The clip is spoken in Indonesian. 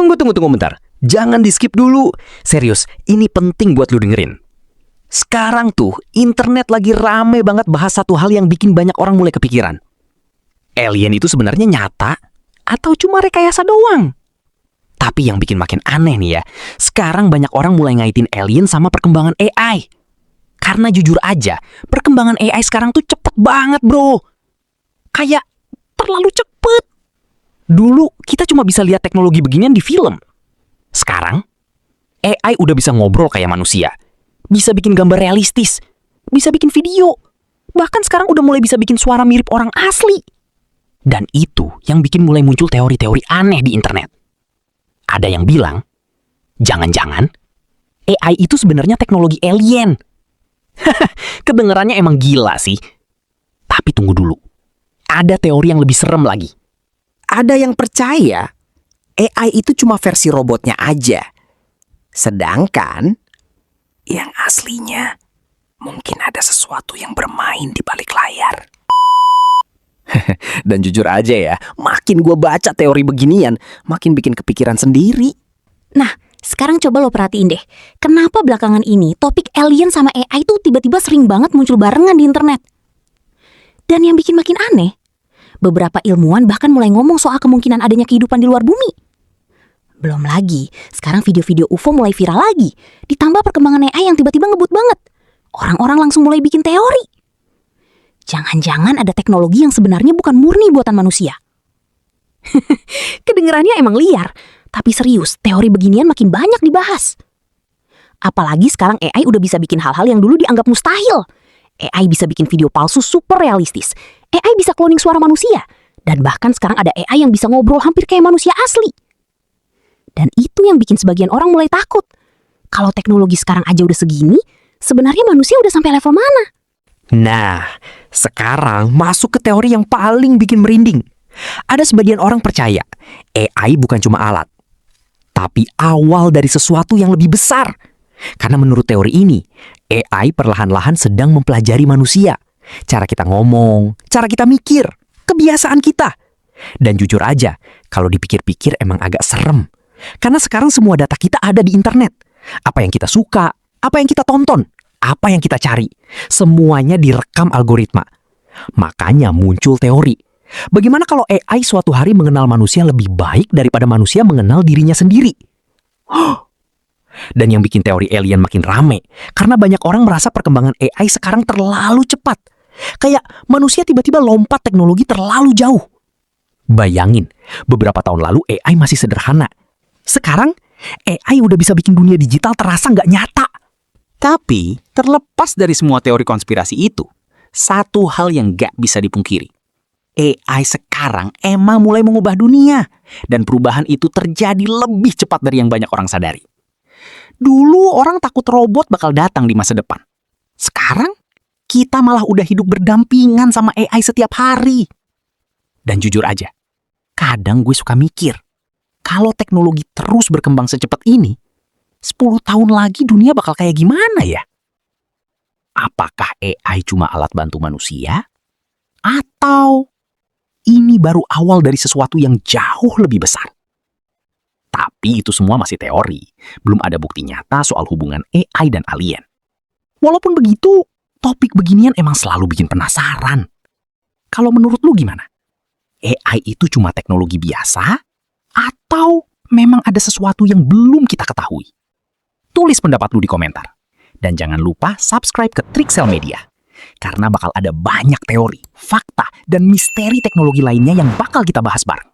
Tunggu bentar. Jangan di-skip dulu. Serius, ini penting buat lu dengerin. Sekarang tuh, internet lagi rame banget bahas satu hal yang bikin banyak orang mulai kepikiran. Alien itu sebenarnya nyata atau cuma rekayasa doang? Tapi yang bikin makin aneh nih ya, sekarang banyak orang mulai ngaitin alien sama perkembangan AI. Karena jujur aja, perkembangan AI sekarang tuh cepet banget bro. Kayak terlalu cepet. Dulu kita cuma bisa lihat teknologi beginian di film. Sekarang, AI udah bisa ngobrol kayak manusia. Bisa bikin gambar realistis. Bisa bikin video. Bahkan sekarang udah mulai bisa bikin suara mirip orang asli. Dan itu yang bikin mulai muncul teori-teori aneh di internet. Ada yang bilang, jangan-jangan AI itu sebenarnya teknologi alien. Kedengerannya emang gila sih. Tapi tunggu dulu. Ada teori yang lebih serem lagi. Ada yang percaya AI itu cuma versi robotnya aja. Sedangkan yang aslinya mungkin ada sesuatu yang bermain di balik layar. Dan jujur aja ya, makin gue baca teori beginian, makin bikin kepikiran sendiri. Nah, sekarang coba lo perhatiin deh. Kenapa belakangan ini topik alien sama AI tuh tiba-tiba sering banget muncul barengan di internet? Dan yang bikin makin aneh, beberapa ilmuwan bahkan mulai ngomong soal kemungkinan adanya kehidupan di luar bumi. Belum lagi, sekarang video-video UFO mulai viral lagi. Ditambah perkembangan AI yang tiba-tiba ngebut banget. Orang-orang langsung mulai bikin teori. Jangan-jangan ada teknologi yang sebenarnya bukan murni buatan manusia. Kedengerannya emang liar, tapi serius, teori beginian makin banyak dibahas. Apalagi sekarang AI udah bisa bikin hal-hal yang dulu dianggap mustahil. AI bisa bikin video palsu super realistis. AI bisa cloning suara manusia. Dan bahkan sekarang ada AI yang bisa ngobrol hampir kayak manusia asli. Dan itu yang bikin sebagian orang mulai takut. Kalau teknologi sekarang aja udah segini, sebenarnya manusia udah sampai level mana? Nah, sekarang masuk ke teori yang paling bikin merinding. Ada sebagian orang percaya AI bukan cuma alat, tapi awal dari sesuatu yang lebih besar. Karena menurut teori ini, AI perlahan-lahan sedang mempelajari manusia. Cara kita ngomong, cara kita mikir, kebiasaan kita. Dan jujur aja, kalau dipikir-pikir emang agak serem. Karena sekarang semua data kita ada di internet. Apa yang kita suka, apa yang kita tonton, apa yang kita cari, semuanya direkam algoritma. Makanya muncul teori. Bagaimana kalau AI suatu hari mengenal manusia lebih baik daripada manusia mengenal dirinya sendiri? Dan yang bikin teori alien makin rame, karena banyak orang merasa perkembangan AI sekarang terlalu cepat. Kayak manusia tiba-tiba lompat teknologi terlalu jauh. Bayangin, beberapa tahun lalu AI masih sederhana. Sekarang, AI udah bisa bikin dunia digital terasa nggak nyata. Tapi, terlepas dari semua teori konspirasi itu, satu hal yang gak bisa dipungkiri. AI sekarang emang mulai mengubah dunia, dan perubahan itu terjadi lebih cepat dari yang banyak orang sadari. Dulu orang takut robot bakal datang di masa depan. Sekarang, kita malah udah hidup berdampingan sama AI setiap hari. Dan jujur aja, kadang gue suka mikir, kalau teknologi terus berkembang secepat ini, 10 tahun lagi dunia bakal kayak gimana ya? Apakah AI cuma alat bantu manusia? Atau ini baru awal dari sesuatu yang jauh lebih besar? Tapi itu semua masih teori. Belum ada bukti nyata soal hubungan AI dan alien. Walaupun begitu, topik beginian emang selalu bikin penasaran. Kalau menurut lu gimana? AI itu cuma teknologi biasa? Atau memang ada sesuatu yang belum kita ketahui? Tulis pendapat lu di komentar. Dan jangan lupa subscribe ke Trixel Media. Karena bakal ada banyak teori, fakta, dan misteri teknologi lainnya yang bakal kita bahas bareng.